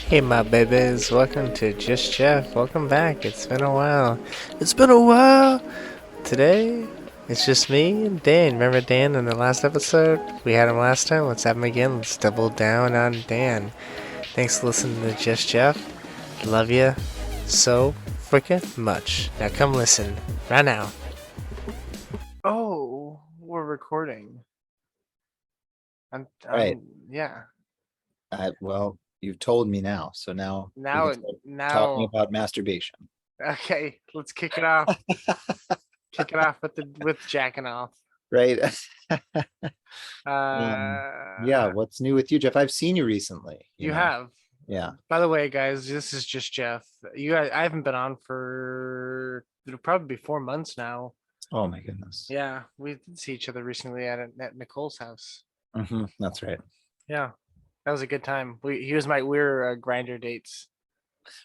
Hey, my babies, welcome to Just Jeff. Welcome back. It's been a while. It's been a while. Today, it's just me and Dan. Remember Dan in the last episode? We had him last time. Let's have him again. Let's double down on Dan. Thanks for listening to Just Jeff. Love you so freaking much. Now come listen right now. Oh, we're recording. Right. Yeah. Well, you've told me now, so now we Now, can start talking now. about masturbation. Okay, let's kick it off. Kick it off with jacking off. Right. Yeah, Uh, what's new with you, Jeff? I've seen you recently, you have. Yeah. By the way, guys, this is just Jeff. I haven't been on for it'll probably be 4 months now. Oh my goodness. Yeah, we did see each other recently at Nicole's house. That's right. Yeah, that was a good time. We were grinder dates.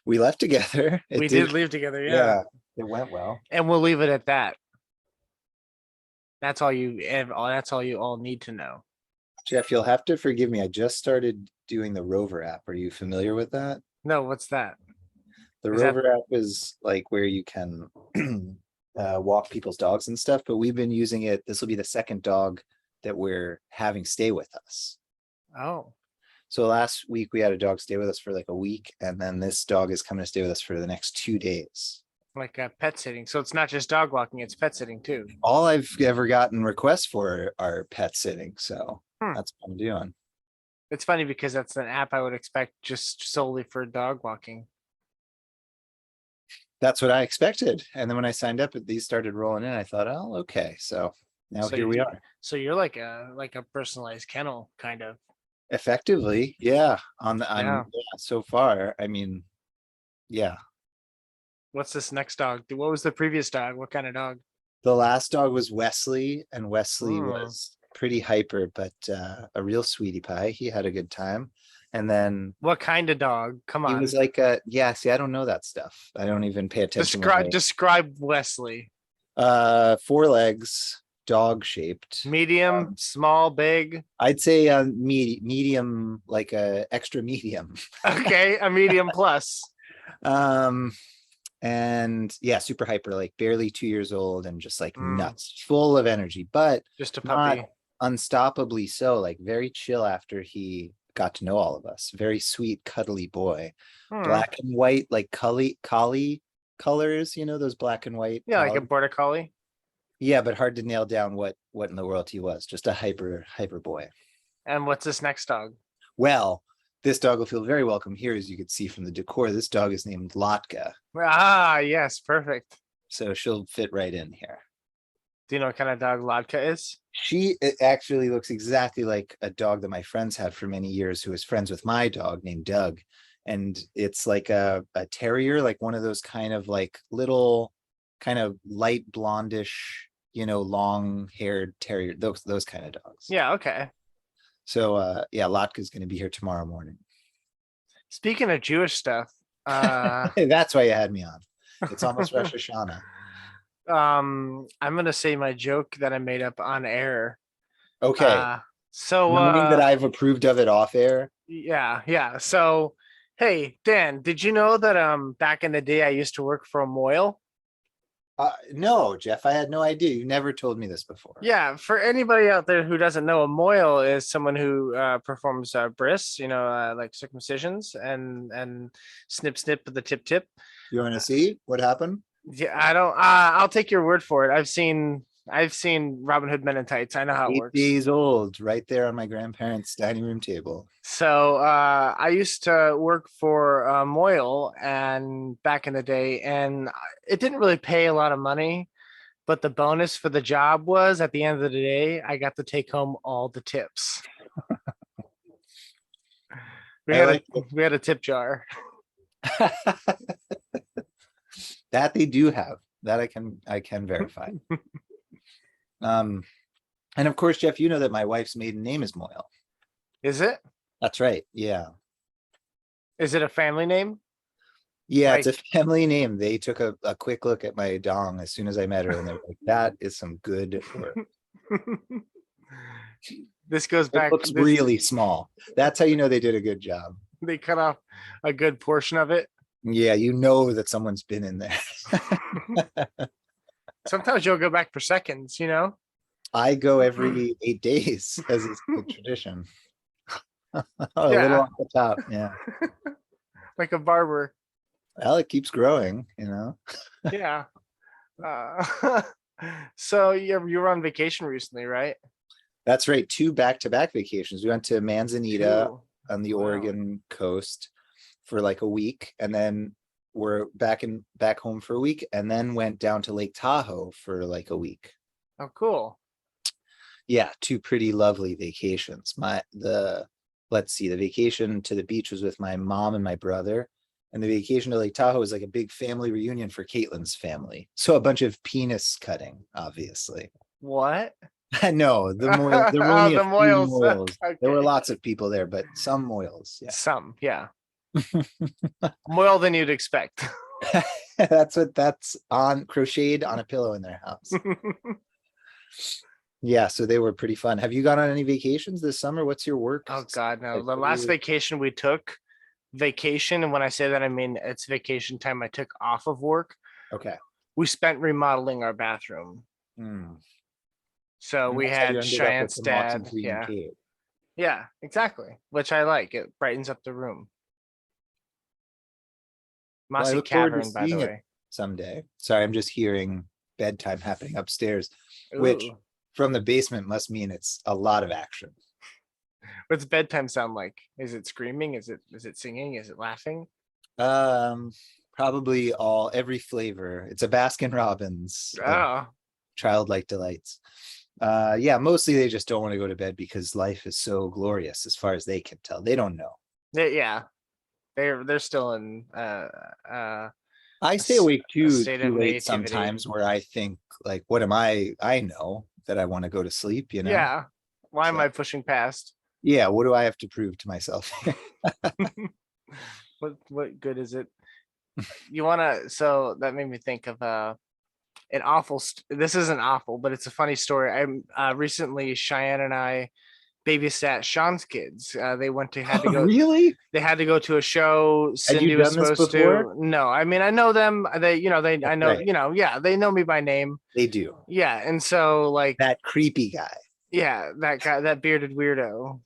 We left together. We did leave together. Yeah, it went well. and we'll leave it at that. That's all you. That's all you all need to know. Jeff, you'll have to forgive me. I just started doing the Rover app. Are you familiar with that? No, what's that? The Is that- Rover app is like where you can walk people's dogs and stuff, but we've been using it. This will be the second dog that we're having stay with us. Oh, So last week we had a dog stay with us for like a week, and then this dog is coming to stay with us for the next 2 days. like pet sitting. So it's not just dog walking; it's pet sitting too. All I've ever gotten requests for are pet sitting, so that's what I'm doing. It's funny because that's an app I would expect just solely for dog walking. That's what I expected. And then when I signed up, these started rolling in. I thought, oh, okay. So now So here we are. So you're like a personalized kennel kind of. Effectively, yeah. Yeah. So far, I mean, yeah. What's this next dog? What was the previous dog? What kind of dog? The last dog was Wesley, and Wesley Hmm. was pretty hyper, but a real sweetie pie. He had a good time. And then What kind of dog? Come he on. was like, yeah, see, I don't know that stuff. I don't even pay attention. Describe Wesley. 4 legs, dog shaped. Medium, small, big. I'd say medium, like a extra medium. Okay, a medium plus. And yeah, super hyper, like barely 2 years old and just like Mm. nuts, full of energy, but Just a not puppy. unstoppably so, like very chill after he got to know all of us. Very sweet, cuddly boy. Hmm. Black and white, like collie colors, those black and white. Yeah, like a border collie. Yeah, but hard to nail down what in the world he was. Just a hyper boy. And what's this next dog? Well, this dog will feel very welcome here, as you could see from the decor. This dog is named Latka, Ah, yes, perfect. so she'll fit right in here. Do you know what kind of dog Latka is? It actually looks exactly like a dog that my friends had for many years, who was friends with my dog named Doug. And it's like a terrier, like one of those kind of like little kind of light blondish, long haired terrier, those kind of dogs. Yeah, okay. So yeah, Latka's going to be here tomorrow morning. Speaking of Jewish stuff, That's why you had me on. It's almost Rosh Hashanah. I'm gonna say my joke that I made up on air. Okay. So knowing that I've approved of it off air. yeah. So hey, Dan, did you know that back in the day I used to work for a mohel? No, Jeff, I had no idea. You never told me this before. Yeah, for anybody out there who doesn't know, a mohel is someone who performs bris, like circumcisions and snip with the tip. You want to see what happened? Yeah, I don't. I'll take your word for it. I've seen Robin Hood Men in Tights. I know how it 8 works. days old, right there on my grandparents' dining room table. So I used to work for Moyle and back in the day, and it didn't really pay a lot of money, but the bonus for the job was at the end of the day, I got to take home all the tips. We had a tip jar. That they do have. That I can verify. And of course, Jeff, you know that my wife's maiden name is Moyle. Is it? That's right. Yeah. Is it a family name? Yeah, it's a family name. They took a quick look at my dong as soon as I met her, and they're like, that is some good work. This goes back. It looks really small. That's how you know they did a good job. They cut off a good portion of it. Yeah, you know that someone's been in there. Sometimes you'll go back for seconds, you know? I go every 8 days as is the tradition. A little Yeah, off the top, yeah. like a barber. Well, it keeps growing, Yeah. Uh, so you were on vacation recently, right? That's right. 2 back-to-back vacations. We went to Manzanita Two. on the Wow. Oregon coast for like a week, and then we're back home for a week, and then went down to Lake Tahoe for like a week. Oh, cool. Yeah, 2 pretty lovely vacations. Let's see, the vacation to the beach was with my mom and my brother, and the vacation to Lake Tahoe was like a big family reunion for Caitlin's family. So a bunch of penis cutting, obviously. What? No, there were Oh, only a the few Moyles. moils. There were Okay. lots of people there, but some moils. Yeah. Some, yeah. More than you'd expect. That's on crocheted on a pillow in their house. Yeah, so they were pretty fun. Have you gone on any vacations this summer? What's your work? Oh God, no. The last vacation we took, vacation, and when I say that, I mean it's vacation time I took off of work. Okay. We spent remodeling our bathroom. So And we that's how you had ended up with Cheyenne's the Moxie dad. Queen Yeah. cave. Yeah, exactly. Which I like. It brightens up the room. Well, I Mossy look forward to Cavern, by the seeing it way. someday. Sorry, I'm just hearing bedtime happening upstairs, which Ooh. from the basement must mean it's a lot of action. What's bedtime sound like? Is it screaming? Is it singing? Is it laughing? Probably every flavor. It's a Baskin Robbins of Oh. childlike delights. Yeah, mostly they just don't want to go to bed because life is so glorious as far as they can tell. They don't know. Yeah. They're still in I stay awake a too state of late nativity. sometimes where I think like, what am I know that I want to go to sleep, Yeah. Why am So- I pushing past? Yeah, what do I have to prove to myself? What good is it? You wanna so that made me think of an awful this isn't awful, but it's a funny story. I'm recently Cheyenne and I babysat Sean's kids. They had to go Really? they had to go to a show. Had you Cindy was done this supposed before? to. No, I mean I know them. I know, Right. yeah, they know me by name. They do. Yeah, and so like That creepy guy. yeah, that guy, that bearded weirdo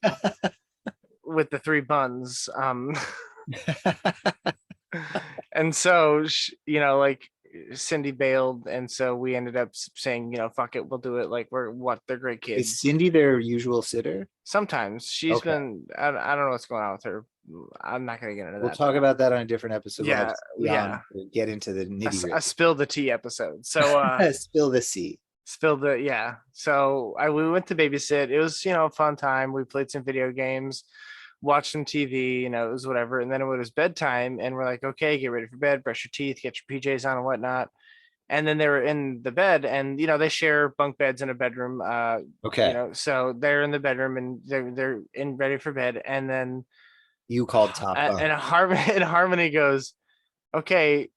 with the 3 buns. And so like Cindy bailed, and so we ended up saying, fuck it, we'll do it. Like they're great Is kids. Cindy their usual sitter? Sometimes she's Okay. been, I don't know what's going on with her. I'm not gonna get into We'll that. talk about that on a different episode. Yeah, yeah. Get into the A nitty spill the tea episode. So gritty. Spill the sea. spilled the yeah. So we went to babysit. It was a fun time. We played some video games, watched some TV. It was whatever. And then it was bedtime, and we're like, okay, get ready for bed, brush your teeth, get your PJs on and whatnot. And then they were in the bed, and they share bunk beds in a bedroom. Okay. So they're in the bedroom and they're in ready for bed, and then You called top bunk. and Harmony goes, okay,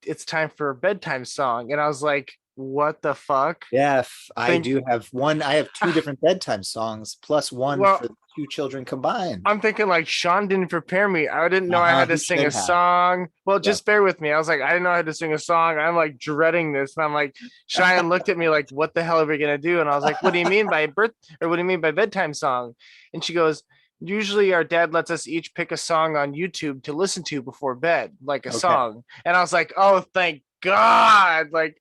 it's time for a bedtime song. And I was like, what the fuck? Yeah, I do have one. I have 2 different bedtime songs plus one Well, for 2 children combined. I'm thinking like Sean didn't prepare me. I didn't know I had to He sing should a have. song. Well, just bear with me. I was like, I didn't know I had to sing a song. I'm like dreading this. And I'm like, Cheyenne looked at me like, what the hell are we gonna do? And I was like, what do you mean by what do you mean by bedtime song? And she goes, usually our dad lets us each pick a song on YouTube to listen to before bed, like a song. And I was like, oh, thank God. Like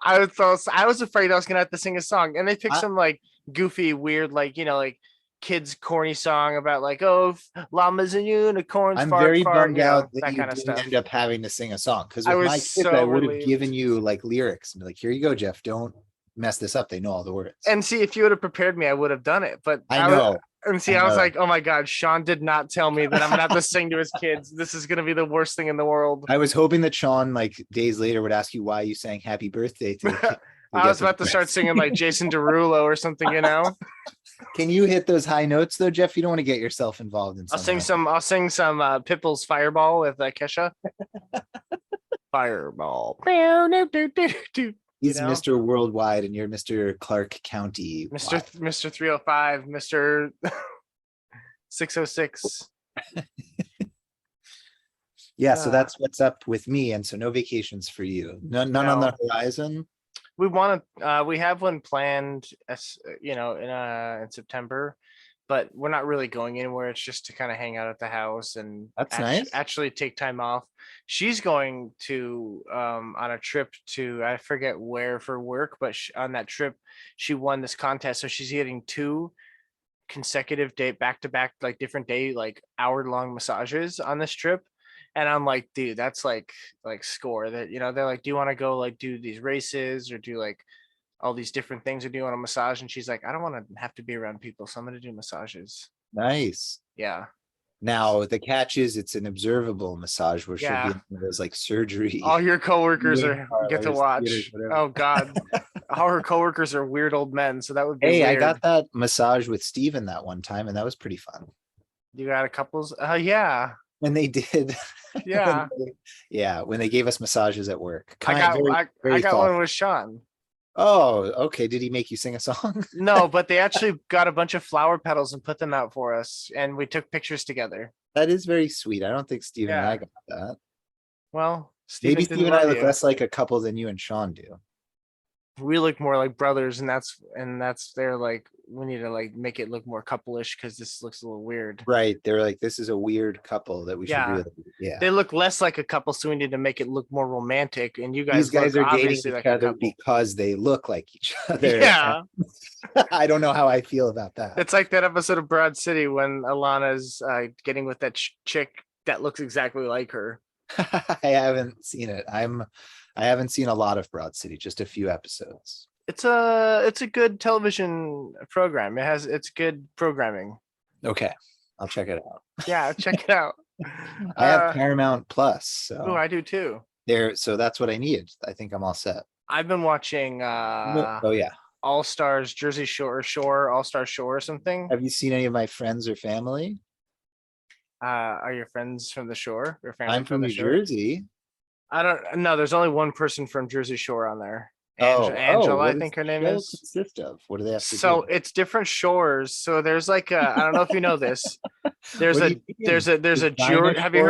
I was afraid I was gonna have to sing a song. And they picked some like goofy, weird, like like kids corny song about like, oh, llamas and unicorns. I'm fart, very fart, bummed out that that you kind of didn't stuff. end up having to sing a song, because I with was my kids, so I would have relieved. given you like lyrics and be like, here you go, Jeff. Don't mess this up. They know all the words. And see, if you would have prepared me, I would have done it. But I know. I was like, oh my God, Sean did not tell me that I'm gonna have to sing to his kids. This is gonna be the worst thing in the world. I was hoping that Sean, like days later, would ask you why you sang "Happy Birthday" to the kid. I was about to start singing like Jason Derulo or something, Can you hit those high notes though, Jeff? You don't want to get yourself involved in. I'll sing some Pitbull's Fireball with Kesha. Fireball. He's Mr. Worldwide, and you're Mr. Clark County. Mr. 305, Mr. 606. Yeah, so Uh, that's what's up with me, and so no vacations for you. None on the no, horizon. we want to. We have one planned, as in September, but we're not really going anywhere. It's just to kind of hang out at the house and That's nice. actually take time off. She's going to on a trip to I forget where for work, but on that trip she won this contest, so she's getting two consecutive day back to back like different day like hour long massages on this trip. And I'm like, dude, that's like score that they're like, do you want to go like do these races or do like all these different things or do you want a massage? And she's like, I don't want to have to be around people, so I'm gonna do massages. Nice. Yeah. Now the catch is it's an observable massage where she'll be Yeah. in one of those like surgery All your coworkers wing are get to parlors, theaters, watch. whatever. Oh God. All her coworkers are weird old men, so that would be Hey, I weird. got that massage with Steven that one time, and that was pretty fun. You got a couples? Yeah. When they did, when Yeah. yeah, when they gave us massages at work, I kind, got very, I very got one thoughtful. with Sean. Oh, okay. Did he make you sing a song? No, but they actually got a bunch of flower petals and put them out for us, and we took pictures together. That is very sweet. I don't think Steven and I Yeah. got that. Well, Maybe Stephen Steve didn't and I love look you. less like a couple than you and Sean do. We look more like brothers, and that's they're like we need to like make it look more couple-ish because this looks a little weird. Right. They're like, this is a weird couple that we should Yeah. really, yeah. They look less like a couple, so we need to make it look more romantic. And you These guys guys look are dating obviously each like a other couple. because they look like each other. Yeah. I don't know how I feel about that. It's like that episode of Broad City when Alana's getting with that chick that looks exactly like her. I haven't seen it. I haven't seen a lot of Broad City, just a few episodes. It's a good television program. It's good programming. Okay, I'll check it out. Yeah, check it out. I have Uh, Paramount Plus, oh, so I do too. so that's what I need. I think I'm all set. I've been watching Oh yeah. All Stars Jersey Shore, All Star Shore or something. Have you seen any of my friends or family? Are your friends from the shore? Your family I'm from from the New shore? Jersey. I don't know. There's only one person from Jersey Shore on there. Oh, Angela, I what does think her the name show is. consist of? What do they have to So do? it's different shores. So there's like I don't know if you know this. There's What do a you mean? there's a Designer Shore? have you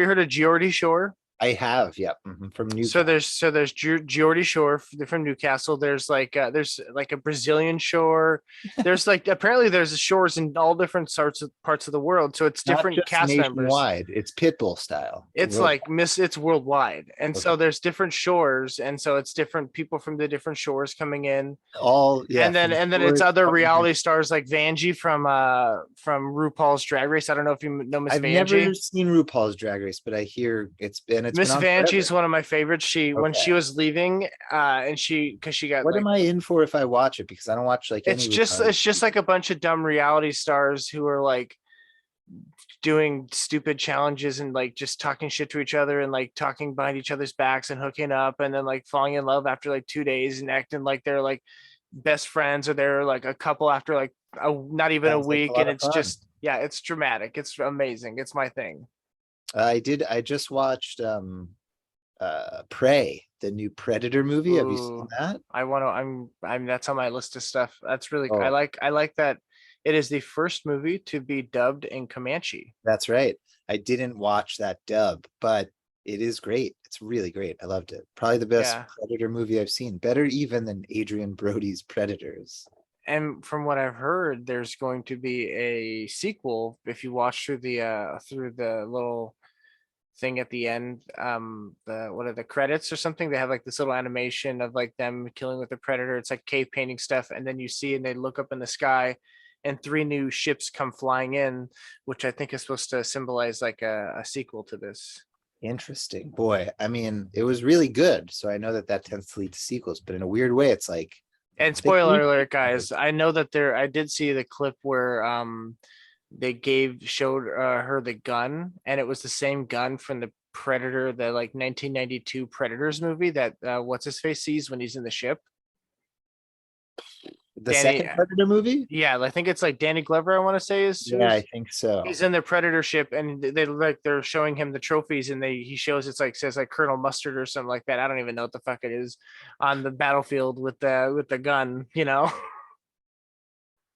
heard of Geordie Shore? I have, yep, from So Newcastle. there's Geordie Shore from Newcastle. There's like a Brazilian shore. There's like apparently there's shores in all different parts of the world. So it's Not different just cast members. nationwide, it's Pitbull style. It's like it's worldwide, and Okay. so there's different shores, and so it's different people from the different shores coming in, All, yeah, from and then it's shores other up and down. reality stars like Vanjie from RuPaul's Drag Race. I don't know if you know Miss I've never Vanjie. seen RuPaul's Drag Race, but I hear it's been Miss on Vanjie forever. is one of my favorites. She when Okay. she was leaving, and because she got What like am I in for if I watch it? Because I don't watch like any reality. it's just like a bunch of dumb reality stars who are like doing stupid challenges and like just talking shit to each other and like talking behind each other's backs and hooking up and then like falling in love after like 2 days and acting like they're like best friends or they're like a couple after like not even a Sounds like a week. lot And of it's fun. just yeah, it's dramatic, it's amazing, it's my thing. I just watched Prey, the new Predator movie. Have you seen Ooh, that? I want to I'm that's on my list of stuff. That's really Oh, I like that it is the first movie to be dubbed in Comanche. that's right. I didn't watch that dub, but it is great. It's really great. I loved it. Probably the best Yeah. Predator movie I've seen. Better even than Adrian Brody's Predators. And from what I've heard, there's going to be a sequel if you watch through the little thing at the end. The what are the credits or something? They have like this little animation of like them killing with the predator. It's like cave painting stuff, and then you see and they look up in the sky and three new ships come flying in, which I think is supposed to symbolize like a sequel to this. Interesting. Boy, I mean, it was really good. So I know that that tends to lead to sequels, but in a weird way, it's like And they spoiler can alert, guys, I know that I did see the clip where they showed her the gun, and it was the same gun from the Predator, the like 1992 Predators movie that what's his face sees when he's in the ship. the Danny, second Predator movie? yeah, I think it's like Danny Glover. I want to say is Yeah, I who's think so. he's in the Predator ship, and they're showing him the trophies, and he shows it's like says like Colonel Mustard or something like that. I don't even know what the fuck it is on the battlefield with the gun, you know.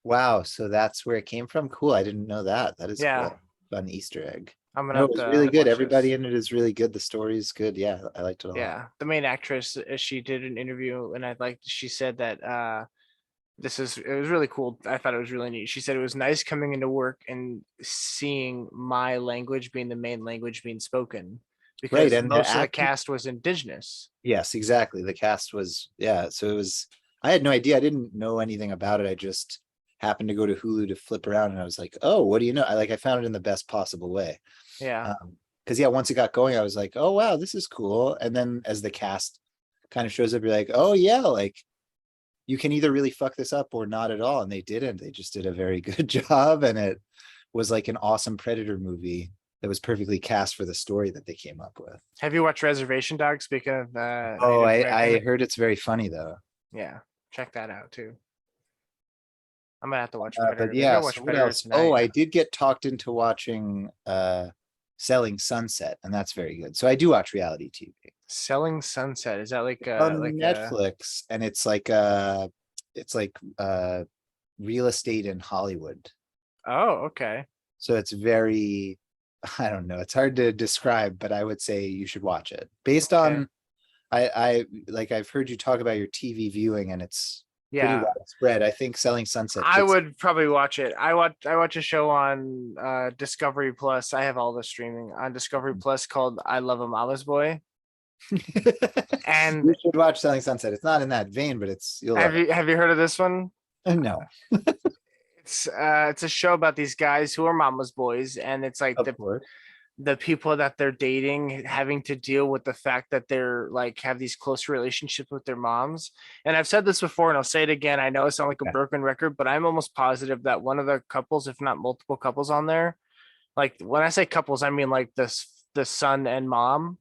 Wow, so that's where it came from. Cool. I didn't know that. That is Yeah. cool. fun Easter egg. I'm gonna No, it have was to really good. watch Everybody this. in it is really good. The story is good. Yeah, I liked it a lot. Yeah, the main actress, she did an interview, and I like she said that it was really cool. I thought it was really neat. She said it was nice coming into work and seeing my language being the main language being spoken Right, because and the most of the acting. cast was indigenous. Yes, exactly. The cast was, yeah. So it was. I had no idea. I didn't know anything about it. I just happened to go to Hulu to flip around, and I was like, "Oh, what do you know?" I found it in the best possible way. Yeah. Because yeah, once it got going, I was like, "Oh wow, this is cool." And then as the cast kind of shows up, you're like, "Oh yeah, like you can either really fuck this up or not at all." And they didn't. They just did a very good job, and it was like an awesome Predator movie that was perfectly cast for the story that they came up with. Have you watched Reservation Dogs? Speaking of Oh, Native I American, heard it's very funny though. yeah, check that out too. I'm gonna have to watch Predator. But Maybe yeah, I'll so watch what Predator else? Oh, tonight. I did get talked into watching Selling Sunset, and that's very good. So I do watch reality TV. Selling Sunset, is that On like a Netflix, and it's like real estate in Hollywood. oh, okay. So it's very, I don't know, it's hard to describe, but I would say you should watch it. Based Okay. on I like I've heard you talk about your TV viewing, and it's pretty Yeah. widespread. I think Selling Sunset I fits. would probably watch it. I watch a show on Discovery Plus. I have all the streaming on Discovery Plus called I Love a Mama's Boy. You And should watch Selling Sunset. It's not in that vein, but it's you'll love it. have you heard of this one? No, It's a show about these guys who are mama's boys, and it's like of course. the people that they're dating having to deal with the fact that they're like have these close relationships with their moms. And I've said this before and I'll say it again. I know it's not like a Yeah. broken record, but I'm almost positive that one of the couples, if not multiple couples on there, like when I say couples, I mean like the son and mom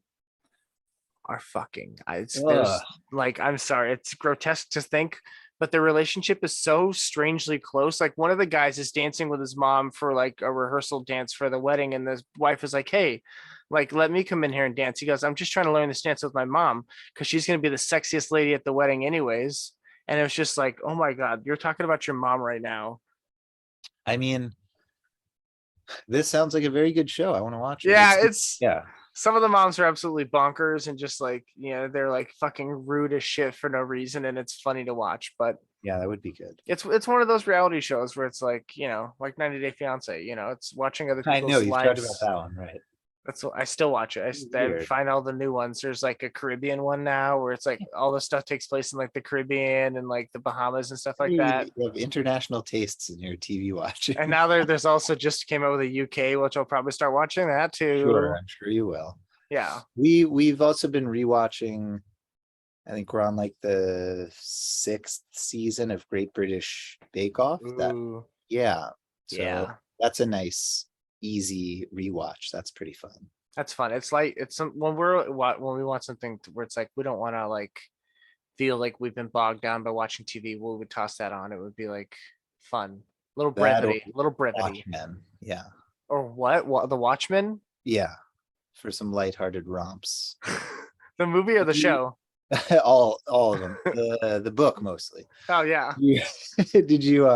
are fucking. It's Ugh. there's like I'm sorry, it's grotesque to think, but their relationship is so strangely close. Like one of the guys is dancing with his mom for like a rehearsal dance for the wedding, and the wife is like, "Hey, like let me come in here and dance." He goes, "I'm just trying to learn this dance with my mom because she's gonna be the sexiest lady at the wedding, anyways." And it was just like, "Oh my god, you're talking about your mom right now." I mean, this sounds like a very good show. I want to watch it. Yeah, It's it's yeah, some of the moms are absolutely bonkers and just like they're like fucking rude as shit for no reason, and it's funny to watch. But yeah, that would be good. it's one of those reality shows where it's like like 90 Day Fiance. It's watching other I know people's you've talked about lives. that one, right? That's what I still watch it. I Weird. find all the new ones. There's like a Caribbean one now where it's like all the stuff takes place in like the Caribbean and like the Bahamas and stuff like that. You have international tastes in your TV And watching. now there's also just came out with a UK, which I'll probably start watching that Sure, too. I'm sure you will. Yeah. We've also been rewatching. I think we're on like the sixth season of Great British Bake Off. That Ooh. yeah. So Yeah. that's a nice, easy rewatch. That's pretty fun. That's fun. It's like it's some when we want something where it's like we don't want to like feel like we've been bogged down by watching TV. We would toss that on. It would be like fun, That or little brevity. Watchmen. Yeah. Or what? What the Watchmen? Yeah. For some lighthearted romps. The movie or Did the you show? all of them. The book mostly. Oh yeah, Yeah. Did you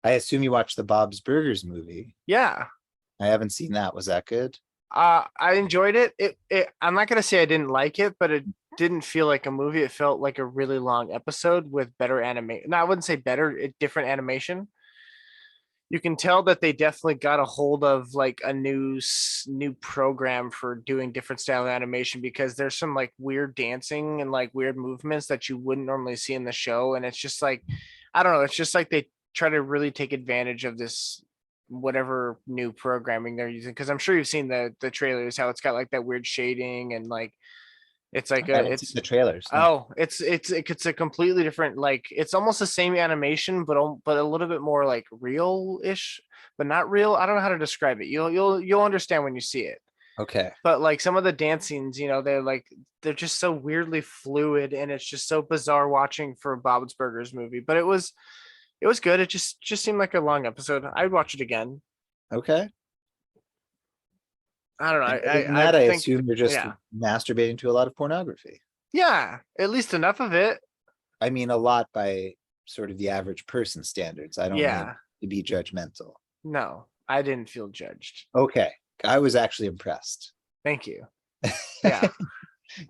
I assume you watched the Bob's Burgers movie. yeah. I haven't seen that. Was that good? I enjoyed it. I'm not gonna say I didn't like it, but it didn't feel like a movie. It felt like a really long episode with better animation. No, I wouldn't say better. Different animation. You can tell that they definitely got a hold of like a new program for doing different style of animation because there's some like weird dancing and like weird movements that you wouldn't normally see in the show, and it's just like I don't know, it's just like they try to really take advantage of this whatever new programming they're using because I'm sure you've seen the trailers how it's got like that weird shading and like it's like I haven't seen it's the trailers. No. oh, it's a completely different like it's almost the same animation, but a little bit more like real-ish, but not real. I don't know how to describe it. You'll understand when you see it. Okay. But like some of the dancings, they're just so weirdly fluid, and it's just so bizarre watching for Bob's Burgers movie. But it was good. It just seemed like a long episode. I'd watch it again. Okay. I don't know. And other than I that, I think assume you're just yeah masturbating to a lot of pornography. yeah at least enough of it. I mean, a lot by sort of the average person standards. I don't mean Yeah. to be judgmental. No, I didn't feel judged. Okay. I was actually impressed. Thank you. Yeah.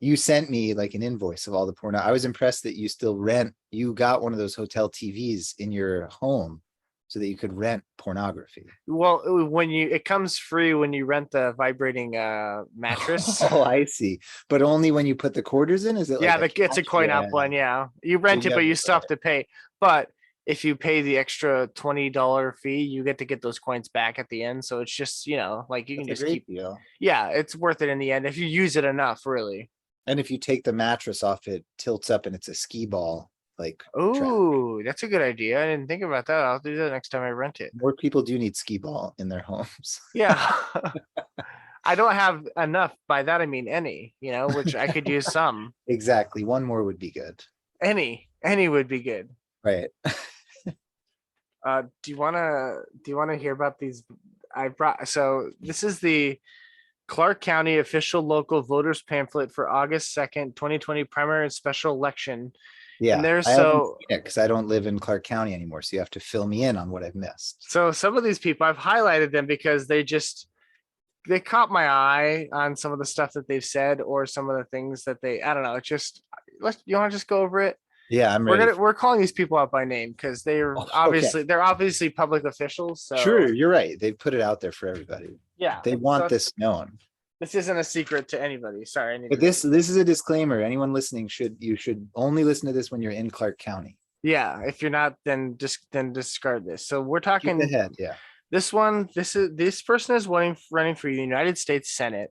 You sent me like an invoice of all the porno. I was impressed that you got one of those hotel TVs in your home so that you could rent pornography. Well, it comes free when you rent the vibrating mattress. Oh, I see. But only when you put the quarters in? Is it like Yeah, it's a coin yeah. up one. Yeah, you So rent it, but you still have to pay. But if you pay the extra $20 fee, you get to get those coins back at the end. So it's just like you can That's a just keep. great deal. Yeah, it's worth it in the end if you use it enough, really. And if you take the mattress off, it tilts up and it's a skee ball like track. Oh, that's a good idea. I didn't think about that. I'll do that next time I rent it. More people do need skee ball in their homes. Yeah. I don't have enough. By that I mean any, which I could use some. Exactly. One more would be good. Any would be good. Right. Do you wanna hear about these? So this is the Clark County official local voters pamphlet for August 2nd, 2020 primary and special election. Yeah. And there's I haven't seen it because I don't live in Clark County anymore. So you have to fill me in on what I've missed. So some of these people I've highlighted them because they caught my eye on some of the stuff that they've said or some of the things that I don't know. It's just you want to just go over it? Yeah, I'm ready. We're calling these people out by name because they're obviously public officials. So sure, you're right. They put it out there for everybody. Yeah, They want this known. This isn't a secret to anybody. Sorry. But this is a disclaimer. Anyone listening you should only listen to this when you're in Clark County. Yeah, if you're not, then discard this. So we're talking ahead. Yeah. This person is running for the United States Senate.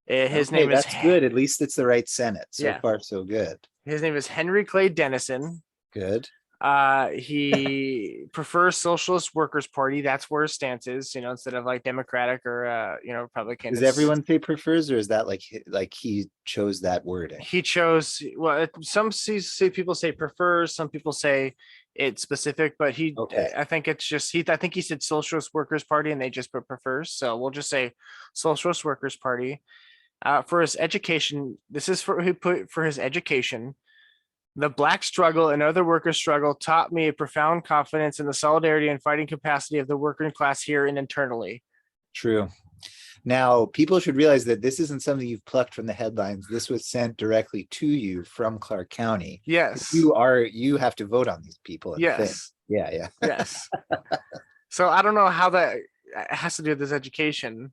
His name is good. At least it's the right Senate. So far, so good. His name is Henry Clay Dennison. Good. He prefers Socialist Workers Party. That's where his stance is, instead of like Democratic or Republican. Does everyone say prefers, or is that like he chose that wording? He chose. Well, people say prefers. Some people say it's specific, but I think it's just I think he said Socialist Workers Party, and they just put prefers. So we'll just say Socialist Workers Party. For his education, this is for his education. The Black struggle and other workers' struggle taught me a profound confidence in the solidarity and fighting capacity of the working class here and internally. True. Now, people should realize that this isn't something you've plucked from the headlines. This was sent directly to you from Clark County. Yes. You have to vote on these people. Yes. Yeah. Yes. So I don't know how that has to do with this education.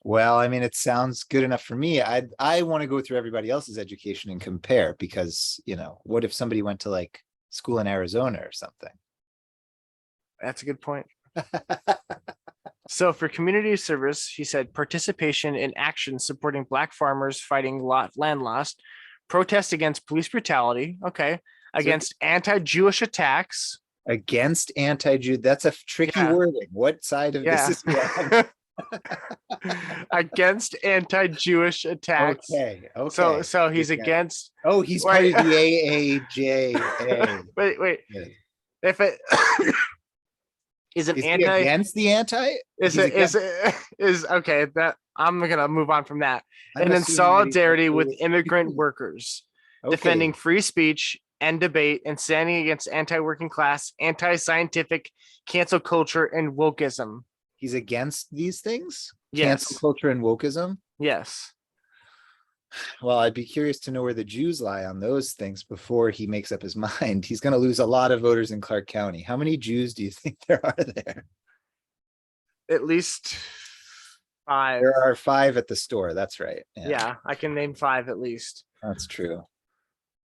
Well, I mean, it sounds good enough for me. I want to go through everybody else's education and compare because, what if somebody went to like school in Arizona or something? That's a good point. So for community service, he said participation in action supporting Black farmers fighting land loss, protest against police brutality. Okay. Against anti-Jewish attacks. Against anti-Jew. That's a tricky wording. What side of this is on? Against anti-Jewish attacks. Okay. So he's against. Oh, he's part of the AAJA. Wait. Yeah. If it is it against the anti? Is okay. That I'm gonna move on from that. And in solidarity with immigrant workers, defending free speech and debate, and standing against anti-working class, anti-scientific, cancel culture, and wokeism. He's against these things? Yes. Cancel culture and wokeism? Yes. Well, I'd be curious to know where the Jews lie on those things before he makes up his mind. He's going to lose a lot of voters in Clark County. How many Jews do you think there are there? At least 5. There are 5 at the store. That's right. Yeah, I can name 5 at least. That's true.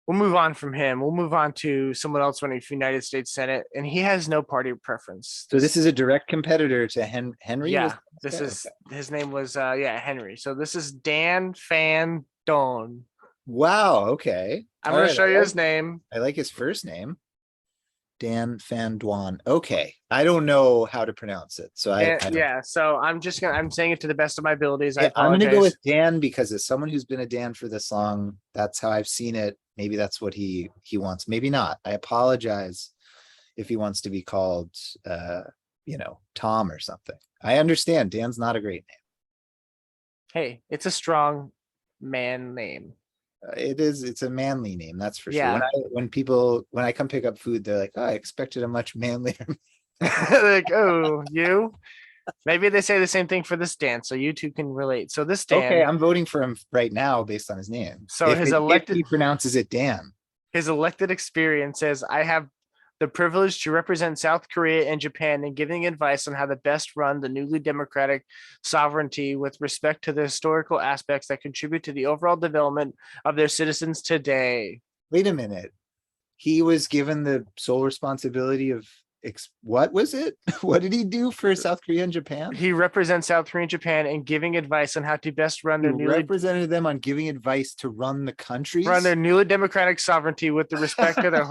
We'll move on from him. We'll move on to someone else running for United States Senate, and he has no party preference. So this is a direct competitor to Henry? Yeah, his name was Henry. So this is Dan Fan Don. Wow, okay. I'm going to show you his name. I like his first name. Dan Fan Duan. Okay. I don't know how to pronounce it. So so I'm saying it to the best of my abilities. I'm going to go with Dan because as someone who's been a Dan for this long, that's how I've seen it. Maybe that's what he wants. Maybe not. I apologize if he wants to be called, Tom or something. I understand. Dan's not a great name. Hey, it's a strong man name. It is. It's a manly name. That's for sure. When I come pick up food, they're like, "Oh, I expected a much manlier." Like, oh, you. Maybe they say the same thing for this Dan, so you two can relate. So this Okay, Dan, I'm voting for him right now based on his name. so If he pronounces it Dan. his elected experience says, I have the privilege to represent South Korea and Japan in giving advice on how to best run the newly democratic sovereignty with respect to the historical aspects that contribute to the overall development of their citizens today. Wait a minute. He was given the sole responsibility of what was it? What did he do for South Korea and Japan? He represents South Korea and Japan in giving advice on how to best run He their represented them on giving advice to run the countries. newly democratic sovereignty with the respect to their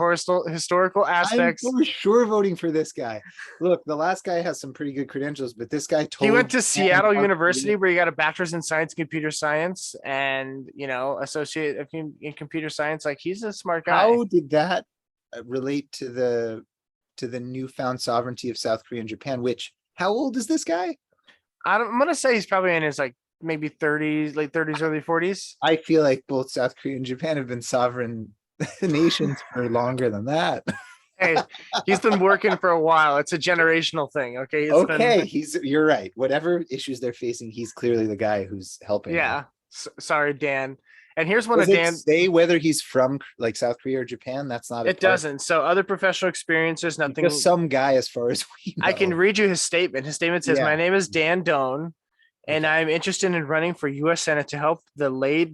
historical I'm aspects. for sure voting for this guy. Look, the last guy has some pretty good credentials, but this guy He went to Japan Seattle South University Korea- where he got a bachelor's in science, computer science, and associate in computer science. Like he's a smart guy. How did that relate to the newfound sovereignty of South Korea and Japan? Which, how old is this guy? I'm gonna say he's probably in his like maybe 30s, late 30s, early 40s. I feel like both South Korea and Japan have been sovereign nations for longer than that. Hey, he's been working for a while. It's a generational thing. Okay. Okay, you're right. Whatever issues they're facing, he's clearly the guy who's helping. Yeah. Sorry, Dan. And here's one Does of it Dan. say whether he's from like South Korea or Japan? That's not. It doesn't. So other professional experiences, nothing. Just some guy, as far as we know. I can read you his statement. His statement says, Yeah. "My name is Dan Doan, and Okay. I'm interested in running for U.S. Senate to help lay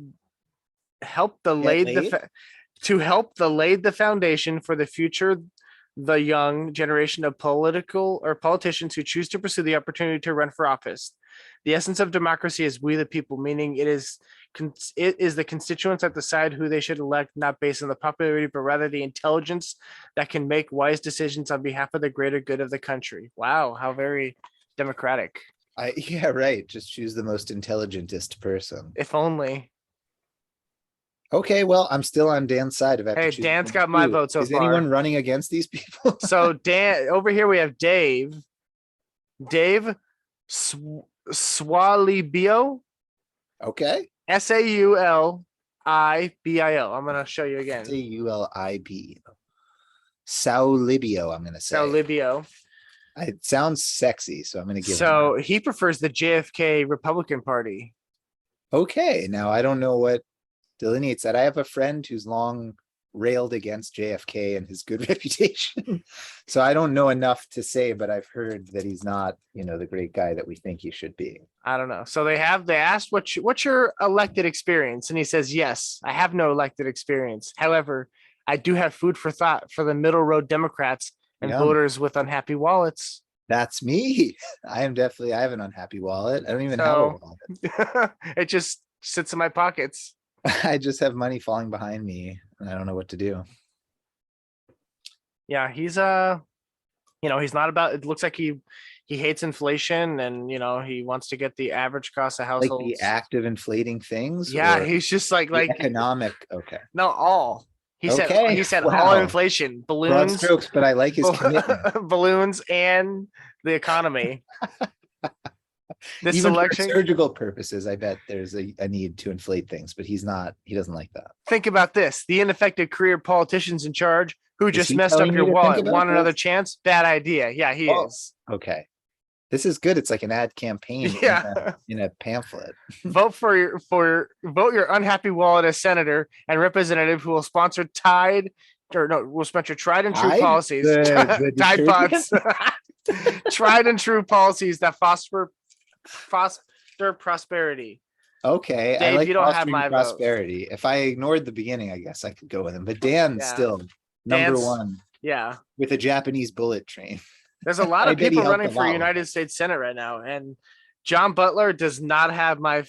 the foundation for the future, the young generation of politicians who choose to pursue the opportunity to run for office. The essence of democracy is we the people, meaning it is the constituents that decide who they should elect, not based on the popularity, but rather the intelligence that can make wise decisions on behalf of the greater good of the country." Wow, how very democratic. Yeah, right. Just choose the most intelligentest person. If only. Okay, well, I'm still on Dan's side of Hey, Dan's got my vote so Is far. anyone running against these people? So Dan, over here we have Dave. Dave Swalibio. Okay. Saulibio. I'm gonna show you again. Saulib. Saulibio, I'm gonna say. Saulibio. It sounds sexy, so I'm gonna give him So he prefers the JFK Republican Party. that. Okay, now I don't know what delineates that. I have a friend who's long railed against JFK and his good reputation. So I don't know enough to say, but I've heard that he's not, the great guy that we think he should be. I don't know. So they asked what's your elected experience, and he says, yes, I have no elected experience. However, I do have food for thought for the middle road Democrats and Yum. voters with unhappy wallets. That's me. I have an unhappy wallet. I don't even have a wallet. It just sits in my pockets. I just have money falling behind me and I don't know what to do. Yeah, he's he's not about, it looks like he hates inflation, and he wants to get the average cost of households. Like the act of inflating things? Yeah, or he's just like economic. Okay. No, all. He said Wow. all inflation, Broad balloons, strokes, but I like his commitment. balloons, and the economy. This Even election, for surgical purposes, I bet there's a need to inflate things, but he doesn't like that. think about this: the ineffective career politicians in charge who Is just he messed up telling your you to think wallet about want another this? chance. Bad idea. Yeah, he Oh. is. Okay. This is good. It's like an ad campaign Yeah. in a pamphlet. Vote your unhappy wallet as senator and representative who will sponsor tried and true Tide? policies. The Tide detergent? Pods. Tried and true policies that foster prosperity. Okay. I Dave, like you don't have fostering my vote. prosperity. If I ignored the beginning, I guess I could go with him. But Dan's Yeah. still number Dan's- one Yeah. with a Japanese bullet train. There's a lot I of bet he people helped running a for lot with United States Senate right now, and John Butler does not have my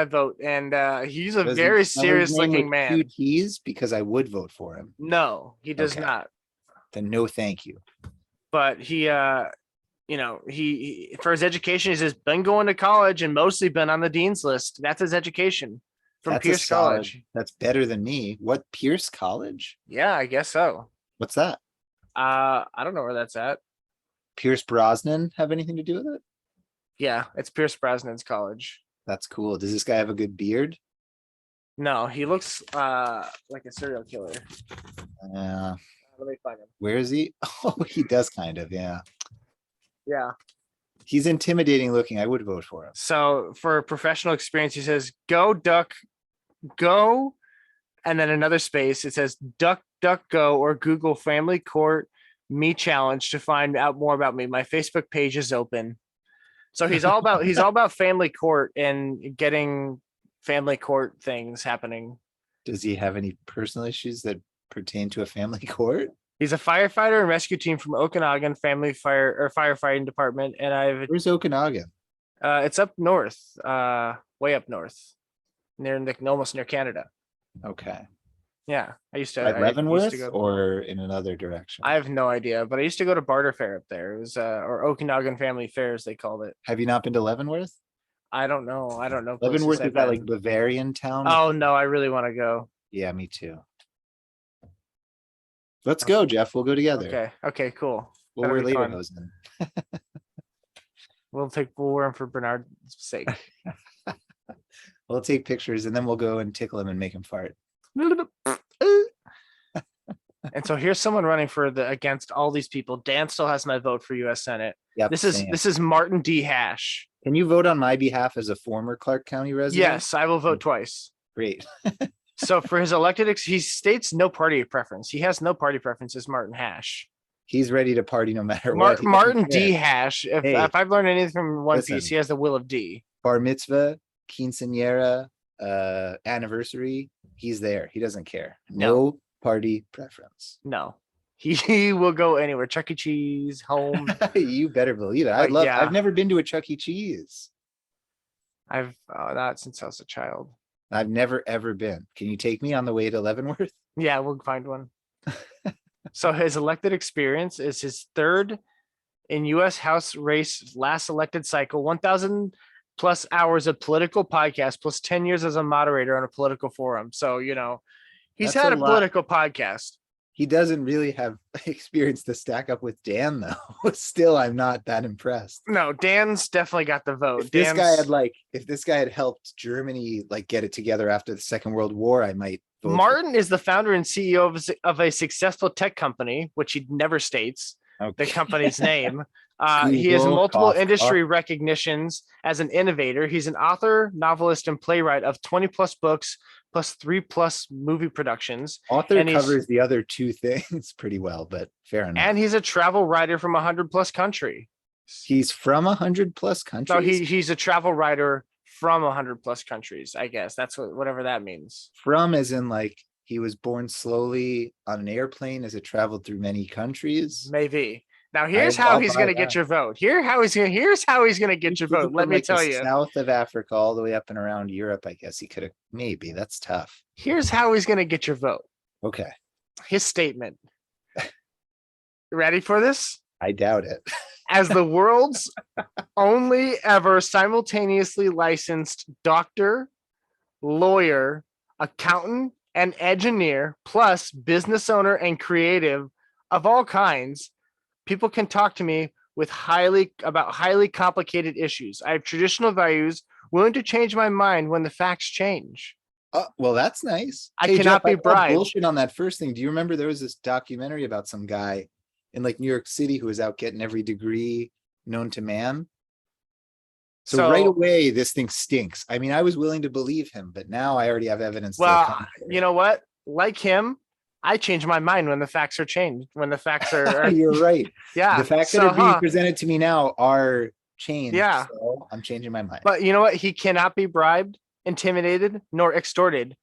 vote, and he's a Does he very spell his serious name looking with man. 2 T's? Because I would vote for him. No, he does Okay. not. Then no, thank you. But he for his education, he's just been going to college and mostly been on the dean's list. That's his education from That's a Pierce solid- College. That's better than me. What, Pierce College? Yeah, I guess so. What's that? I don't know where that's at. Pierce Brosnan have anything to do with it? Yeah, it's Pierce Brosnan's college. That's cool. Does this guy have a good beard? No, he looks like a serial killer. Uh, Let me find him. where is he? Oh, he does kind of, yeah. Yeah. He's intimidating looking. I would vote for him. So for professional experience, he says, go duck, go. And then another space, it says duck, duck, go, or Google family court me challenge to find out more about me. My Facebook page is open. So he's all about family court and getting family court things happening. Does he have any personal issues that pertain to a family court? He's a firefighter and rescue team from Okanagan Family Fire or Firefighting Department. And Where's Okanagan? it's up north, way up north, almost near Canada. Okay. Yeah, I used to. Like I used Leavenworth to go, or in another direction? I have no idea, but I used to go to Barter Fair up there. It was or Okanagan Family Fairs, they called it. Have you not been to Leavenworth? I don't know. I don't know. Leavenworth places is that I've like been. Bavarian town? Oh no, I really want to go. Yeah, me too. Let's go, Jeff. We'll go together. Okay. Okay. Cool. We'll That'll wear be fun. lederhosen. We'll wear them for Bernard's sake. We'll take pictures and then we'll go and tickle him and make him fart. And so here's someone running against all these people. Dan still has my vote for U.S. Senate. Yep, This same. is Martin D. Hash. Can you vote on my behalf as a former Clark County resident? Yes, I will vote twice. Great. So for his elected, he states no party preference. He has no party preferences, Martin Hash. He's ready to party no matter what. He doesn't Martin care. D. Hash. If, Hey, if I've learned anything from One listen. Piece, he has the will of D. Bar mitzvah, quinceañera, anniversary. He's there. He doesn't care. No party preference. No, he will go anywhere. Chuck E. Cheese, home. You better believe it. Yeah. I've never been to a Chuck E. Cheese. I've not since I was a child. I've never ever been. Can you take me on the way to Leavenworth? Yeah, we'll find one. So his elected experience is his third in U.S. House race, last elected cycle, 1,000 plus hours of political podcast, plus 10 years as a moderator on a political forum. So, he's That's had a a lot. political podcast. He doesn't really have experience to stack up with Dan, though. Still, I'm not that impressed. No, Dan's definitely got the vote. If this guy had helped Germany get it together after the Second World War, I might vote for Martin is the founder and CEO of a successable tech company, which he never states him. the Okay. company's name. He has Google, multiple cough, industry recognitions as an innovator. He's an author, novelist, and playwright of 20 plus books, plus 3+ movie productions. Author and he's- covers the other two things pretty well, but fair enough. And he's a travel writer from 100 plus country. He's from 100 plus countries. So he's a travel writer from 100 plus countries, I guess. That's whatever that means. From as in he was born slowly on an airplane as it traveled through many countries. Maybe. Now here's how he's going to get your vote. Here's how he's going to get your vote. Let me tell you. South of Africa, all the way up and around Europe. I guess he could have. Maybe that's tough. Here's how he's going to get your vote. Okay, His statement. Ready for this? I doubt it. As the world's only ever simultaneously licensed doctor, lawyer, accountant, and engineer, plus business owner and creative of all kinds, people can talk to me about highly complicated issues. I have traditional values, willing to change my mind when the facts change. Well, that's nice. I cannot be I called bribed. bullshit on that first thing. Do you remember there was this documentary about some guy in New York City who was out getting every degree known to man? So right away, this thing stinks. I mean, I was willing to believe him, but now I already have evidence. Well, you know what? Like him, I change my mind when the facts are changed. When the facts are, You're right. Yeah. The facts that are being presented to me now are changed. Yeah. So I'm changing my mind. But you know what? He cannot be bribed, intimidated, nor extorted.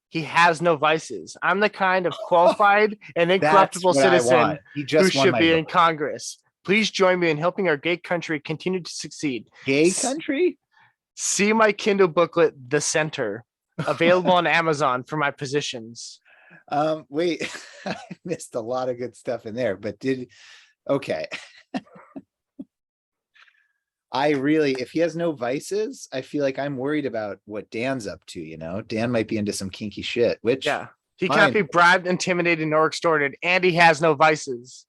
He has no vices. I'm the kind of qualified and incorruptible citizen He who just won should my be vote. in Congress. Please join me in helping our gay country continue to succeed. Gay country? See my Kindle booklet, The Center, available on Amazon for my positions. Wait, I missed a lot of good stuff in there, but okay. If he has no vices, I feel like I'm worried about what Dan's up to, Dan might be into some kinky shit, which he cannot be bribed, intimidated, nor extorted, and he has no vices.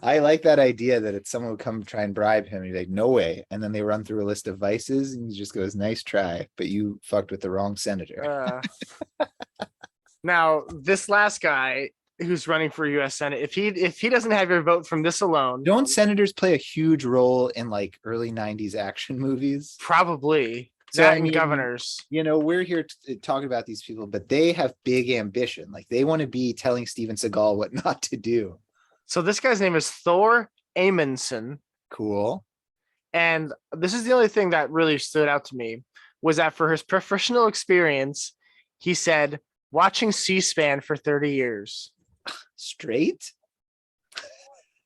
I like that idea that it's someone would come try and bribe him. He's like, no way. And then they run through a list of vices and he just goes, nice try, but you fucked with the wrong senator. Now, this last guy, who's running for U.S. Senate. If he doesn't have your vote from this alone, Don't senators play a huge role in like early 90s action movies? probably So, that I and mean, governors. we're here talking about these people, but they have big ambition. Like they want to be telling Steven Seagal what not to do. So this guy's name is Thor Amundsen. Cool. And this is the only thing that really stood out to me was that for his professional experience, he said watching C-SPAN for 30 years. Straight?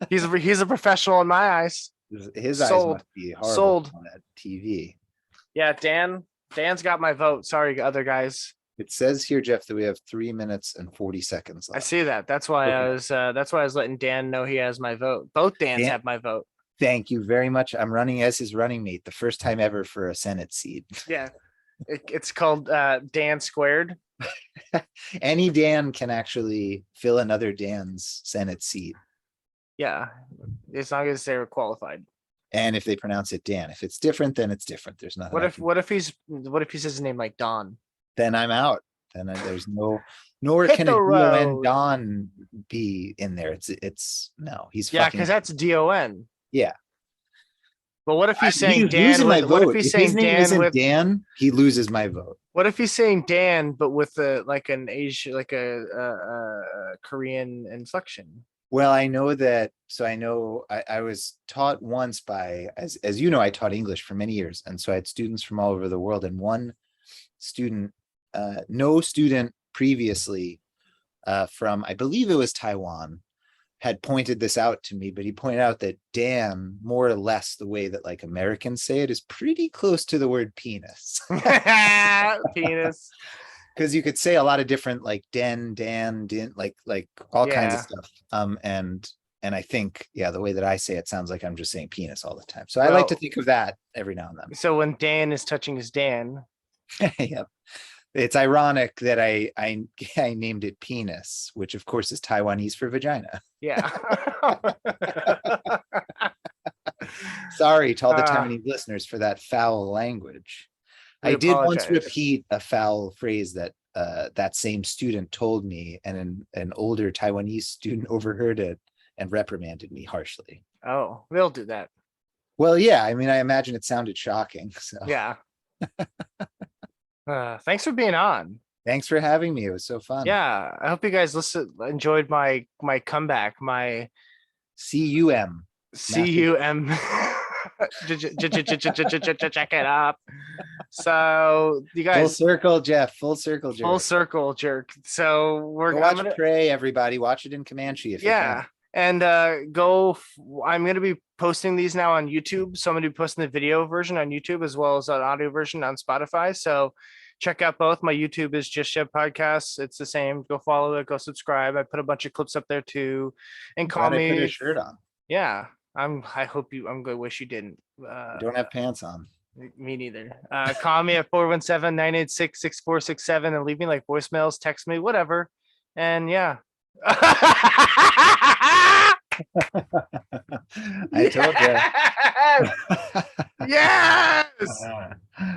He's a professional in my eyes. His eyes Sold. must be horrible Sold. on that TV. Yeah, Dan's got my vote. Sorry, other guys. It says here, Jeff, that we have 3 minutes and 40 seconds I left. see that. That's why I Okay. was letting Dan know he has my vote. Both Dans Dan- have my vote. Thank you very much. I'm running as his running mate, the first time ever for a Senate seat. Yeah. It's called Dan squared. Any Dan can actually fill another Dan's Senate seat. Yeah. As long as they're qualified. And if they pronounce it Dan, if it's different, then it's different. There's nothing. What if he says his name like Don? Then I'm out. Then there's nor Hit can the a DON road. Don be in there. It's no, he's Yeah, fucking. because that's DON. Yeah. But what if he's saying He's Dan? losing my What vote. if he's If saying his name Dan isn't with? Dan, he loses my vote. What if he's saying Dan, but with like an Asian, like a Korean inflection? Well, I know that. So I know I was taught once by, as you know, I taught English for many years. And so I had students from all over the world. And one student, no student previously from, I believe it was Taiwan, had pointed this out to me, but he pointed out that Dan, more or less the way that like Americans say it, is pretty close to the word penis. Penis. Because you could say a lot of different like Dan, din, like all kinds of stuff. And I think, yeah, the way that I say it sounds like I'm just saying penis all the time. So I like to think of that every now and then. So when Dan is touching his Dan. Yep. It's ironic that I named it penis, which of course is Taiwanese for vagina. Yeah. Sorry to all the Taiwanese listeners for that foul language. I did once repeat a foul phrase that that same student told me, and an older Taiwanese student overheard it and reprimanded me harshly. Oh, they'll do that. Well, yeah, I mean, I imagine it sounded shocking. So yeah. Thanks for being on. Thanks for having me. It was so fun. Yeah, I hope you guys enjoyed my comeback, my CUM. CUM. Check it up. So you guys, full circle, Jeff. Full circle, jerk. Full circle, jerk. So we're gonna Prey, everybody. watch it in Comanche if you can. And I'm gonna be posting these now on YouTube. So I'm gonna be posting the video version on YouTube as well as an audio version on Spotify. So check out both. My YouTube is Just Chev Podcasts. It's the same. Go follow it. Go subscribe. I put a bunch of clips up there too. And call me. I put a shirt on. Yeah, I'm gonna wish you didn't. Don't have pants on. Me neither. Call me at 417-986-6467 and leave me like voicemails, text me, whatever. And yeah. I told you. Yes.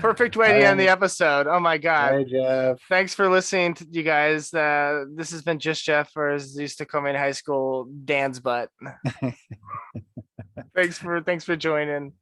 Perfect way to end the episode. Oh my god. Hi, Jeff. Thanks for listening to you guys. This has been Just Jeff, or as they used to call me in high school, Dan's butt. Thanks for joining.